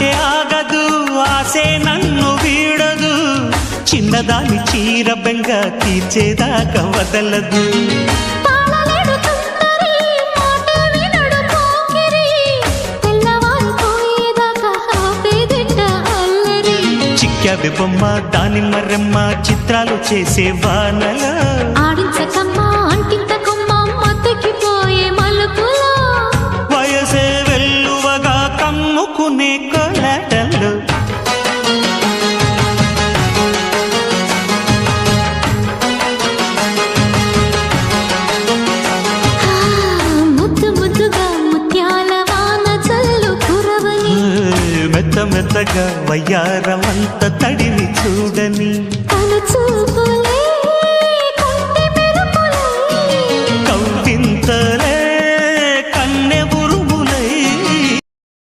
ఆటే ఆగదు ఆసే నన్ను వీడదు చిన్నదాని చీర బెంగ తీర్చేదాకా వదలదు చిక్కాబె బొమ్మ దాని మర్రమ్మ చిత్రాలు చేసే వానల ఆడించకమ్మా అంటించకమ్మ మత్తకిపోయే మలుపులో వయసే వెల్లువగా కమ్ముకునే కొలటలు ముద్దు ముద్దుగా ముత్యాల వాన చల్లు కురవని మెత్త మెత్తగా వయ్యారమంత తడిని చూడని తన చూపుల